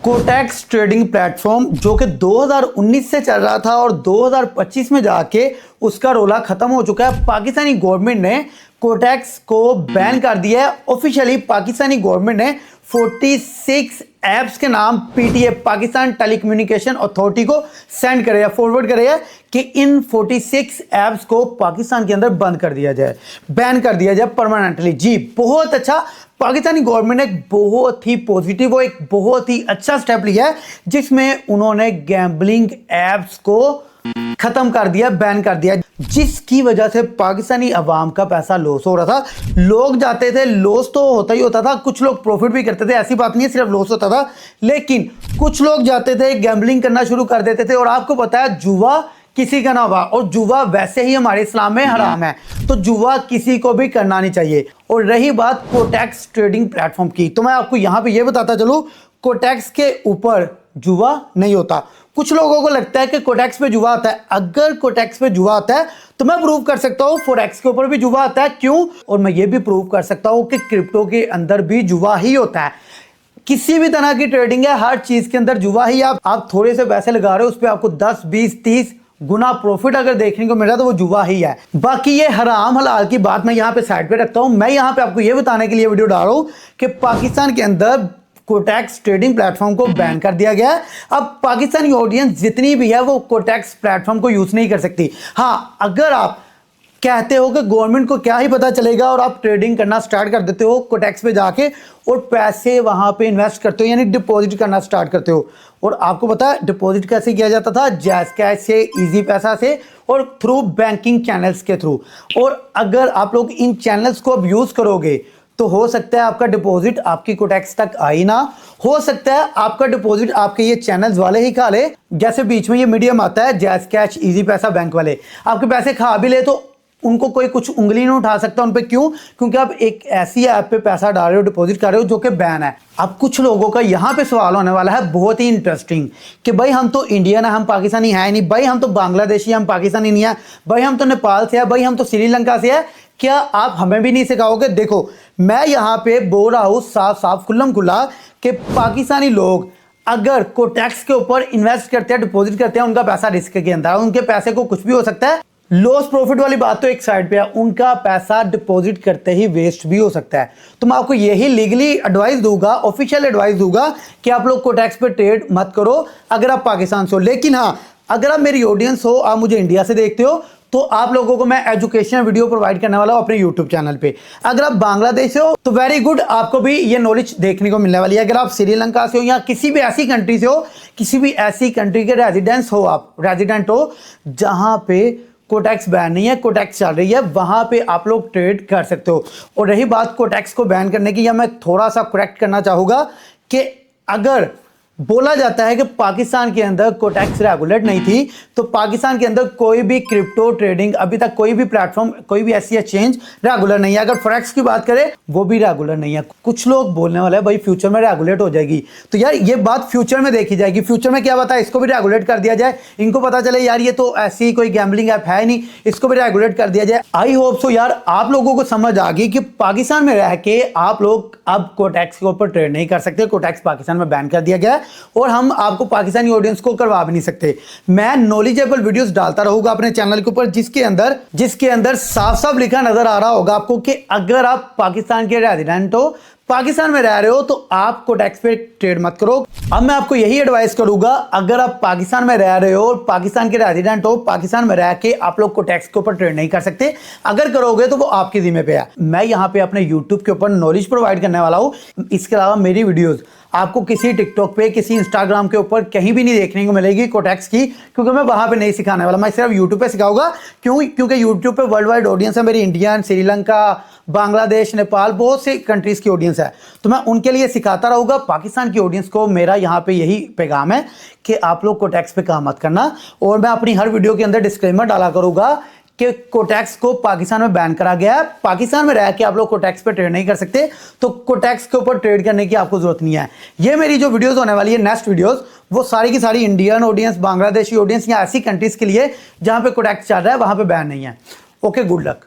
Cortex trading platform जो कि 2019 से चल रहा था और 2025 में जाके उसका रोला खत्म हो चुका है। पाकिस्तानी गवर्नमेंट ने कोटेक्स को बैन कर दिया है। ऑफिशियली पाकिस्तानी गवर्नमेंट ने 46 ऐप्स के नाम पीटीए पाकिस्तान टेलीकम्युनिकेशन अथॉरिटी को सेंड करे या फॉरवर्ड करे है कि इन 46 ऐप्स को पाकिस्तान के अंदर बंद कर दिया जाए, बैन कर दिया जाए परमानेंटली। जी बहुत अच्छा, पाकिस्तानी गवर्नमेंट ने एक बहुत ही पॉजिटिव और एक बहुत ही अच्छा स्टेप लिया है जिसमें उन्होंने गैम्बलिंग ऐप्स को खत्म कर दिया, बैन कर दिया, जिसकी वजह से पाकिस्तानी अवाम का पैसा लॉस हो रहा था। लोग जाते थे, लॉस तो होता ही होता था, कुछ लोग प्रॉफिट भी करते थे, ऐसी बात नहीं है सिर्फ लॉस होता था, लेकिन कुछ लोग जाते थे गैम्बलिंग करना शुरू कर देते थे। और आपको पता है जुआ किसी का ना हुआ, और जुआ वैसे ही हमारे इस्लाम में हराम है, तो जुआ किसी को भी करना नहीं चाहिए। और रही बात कोटेक्स ट्रेडिंग प्लेटफॉर्म की, तो मैं आपको यहां पे ये बताता चलूं, कोटेक्स के ऊपर जुआ नहीं होता। कुछ लोगों को लगता है कि कोटेक्स पे जुआ आता है। अगर कोटेक्स पे जुआ आता है तो मैं प्रूव कर सकता हूं फॉरेक्स के ऊपर भी जुआ आता है। क्यों? और मैं ये भी प्रूव कर सकता हूं कि क्रिप्टो के अंदर भी जुआ ही होता है। किसी भी तरह की ट्रेडिंग है, हर चीज के अंदर जुआ ही। आप थोड़े से पैसे लगा रहे हो, उस पर आपको 10, 20, 30 गुना प्रॉफिट अगर देखने को मिल रहा है तो वो जुआ ही है। बाकी ये हराम हलाल की बात मैं यहाँ पे साइड पे रखता हूँ। मैं यहाँ पे आपको ये बताने के लिए वीडियो डाल रहा हूँ कि पाकिस्तान के अंदर कोटेक्स ट्रेडिंग प्लेटफॉर्म को बैन कर दिया गया है। अब पाकिस्तानी ऑडियंस जितनी भी है वो कोटेक्स प्लेटफॉर्म को यूज नहीं कर सकती। हाँ, अगर आप कहते हो कि गवर्नमेंट को क्या ही पता चलेगा और आप ट्रेडिंग करना स्टार्ट कर देते हो कोटेक्स पे जाके और पैसे वहां पे इन्वेस्ट करते हो, यानी डिपॉजिट करना स्टार्ट करते हो। और आपको पता है डिपॉजिट कैसे किया जाता था? जैज़ कैश से, इजी पैसा से और थ्रू बैंकिंग चैनल्स के थ्रू। और अगर आप लोग इन चैनल्स को अब यूज करोगे तो हो सकता है आपका डिपॉजिट आपकी कोटेक्स तक आई ना, हो सकता है आपका डिपॉजिट आपके ये चैनल्स वाले ही खा ले। जैसे बीच में ये मीडियम आता है जैज़ कैश, इजी पैसा, बैंक वाले आपके पैसे खा भी ले तो उनको कोई कुछ उंगली नहीं उठा सकता उन पे। क्यों? क्योंकि आप एक ऐसी ऐप पे पैसा डाल रहे हो, डिपॉजिट कर रहे हो जो कि बैन है। अब कुछ लोगों का यहाँ पे सवाल होने वाला है बहुत ही इंटरेस्टिंग कि भाई हम तो इंडियन है, हम पाकिस्तानी है नहीं, भाई हम तो बांग्लादेशी, हम पाकिस्तानी नहीं है, भाई हम तो नेपाल से है, भाई हम तो श्रीलंका से है, क्या आप हमें भी नहीं सिखाओगे? देखो मैं यहाँ पे बोल रहा हूँ साफ साफ खुल्लम खुल्ला कि पाकिस्तानी लोग अगर कोटेक्स के ऊपर इन्वेस्ट करते हैं, डिपॉजिट करते हैं, उनका पैसा रिस्क के अंदर है, उनके पैसे को कुछ भी हो सकता है। लॉस प्रॉफिट वाली बात तो एक साइड पे है, उनका पैसा डिपॉजिट करते ही वेस्ट भी हो सकता है। तो मैं आपको यही लीगली एडवाइस दूंगा, ऑफिशियल एडवाइस दूंगा कि आप लोग कोटेक्स पे ट्रेड मत करो अगर आप पाकिस्तान से हो। लेकिन हाँ, अगर आप मेरी ऑडियंस हो, आप मुझे इंडिया से देखते हो, तो आप लोगों को मैं एजुकेशनल वीडियो प्रोवाइड करने वाला हूं अपने यूट्यूब चैनल पे। अगर आप बांग्लादेश से हो तो वेरी गुड, आपको भी ये नॉलेज देखने को मिलने वाली है। अगर आप श्रीलंका से हो या किसी भी ऐसी कंट्री से हो, किसी भी ऐसी कंट्री के रेजिडेंस हो, आप रेजिडेंट हो जहां पे कोटेक्स बैन नहीं है, कोटेक्स चल रही है, वहां पे आप लोग ट्रेड कर सकते हो। और रही बात कोटेक्स को बैन करने की, या मैं थोड़ा सा करेक्ट करना चाहूंगा कि अगर बोला जाता है कि पाकिस्तान के अंदर कोटेक्स रेगुलेट नहीं थी, तो पाकिस्तान के अंदर कोई भी क्रिप्टो ट्रेडिंग अभी तक कोई भी प्लेटफॉर्म, कोई भी ऐसी एक्सचेंज रेगुलर नहीं है। अगर फॉरेक्स की बात करें वो भी रेगुलर नहीं है। कुछ लोग बोलने वाले हैं भाई फ्यूचर में रेगुलेट हो जाएगी, तो यार ये बात फ्यूचर में देखी जाएगी। फ्यूचर में क्या पता है इसको भी रेगुलेट कर दिया जाए, इनको पता चले यार ये तो ऐसी कोई गैम्बलिंग ऐप है नहीं, इसको भी रेगुलेट कर दिया जाए। आई होप सो यार आप लोगों को समझ आ गई कि पाकिस्तान में रह के आप लोग अब कोटेक्स के ऊपर ट्रेड नहीं कर सकते। कोटेक्स पाकिस्तान में बैन कर दिया गया है और हम आपको पाकिस्तानी ऑडियंस को करवा भी नहीं सकते। मैं नॉलेजेबल वीडियोस डालता रहूंगा अपने चैनल के ऊपर जिसके अंदर साफ साफ लिखा नजर आ रहा होगा आपको कि अगर आप पाकिस्तान के रेजिडेंट हो, पाकिस्तान में रह रहे हो, तो आप कोटेक्स पे ट्रेड मत करो। अब मैं आपको यही एडवाइस करूंगा, अगर आप पाकिस्तान में रह रहे हो और पाकिस्तान के रेजिडेंट हो, पाकिस्तान में रह के आप लोग कोटेक्स के ऊपर ट्रेड नहीं कर सकते। अगर करोगे तो वो आपकी जिम्मे पे है। मैं यहाँ पे अपने यूट्यूब के ऊपर नॉलेज प्रोवाइड करने वाला हूँ। इसके अलावा मेरी वीडियोज आपको किसी टिकटॉक पे, किसी इंस्टाग्राम के ऊपर कहीं भी नहीं देखने को मिलेगी कोटेक्स की, क्योंकि मैं वहां पे नहीं सिखाने वाला, मैं सिर्फ यूट्यूब पे सिखाऊंगा। क्योंकि यूट्यूब पे वर्ल्ड वाइड ऑडियंस है मेरी, इंडियन, श्रीलंका, बांग्लादेश, नेपाल, बहुत से कंट्रीज की ऑडियंस है, तो मैं उनके लिए सिखाता रहूंगा। पाकिस्तान की ऑडियंस को मेरा यहाँ पे यही पैगाम है कि आप लोग कोटेक्स पे काम मत करना। और मैं अपनी हर वीडियो के अंदर डिस्क्लेमर डाला करूंगा कि कोटेक्स को पाकिस्तान में बैन करा गया है, पाकिस्तान में रह के आप लोग कोटेक्स पे ट्रेड नहीं कर सकते, तो कोटेक्स के ऊपर ट्रेड करने की आपको जरूरत नहीं है। ये मेरी जो वीडियोस होने वाली है नेक्स्ट वीडियोस, वो सारी की सारी इंडियन ऑडियंस, बांग्लादेशी ऑडियंस या ऐसी कंट्रीज के लिए जहां पे कोटेक्स चल रहा है वहां पे बैन नहीं है। Okay, good luck.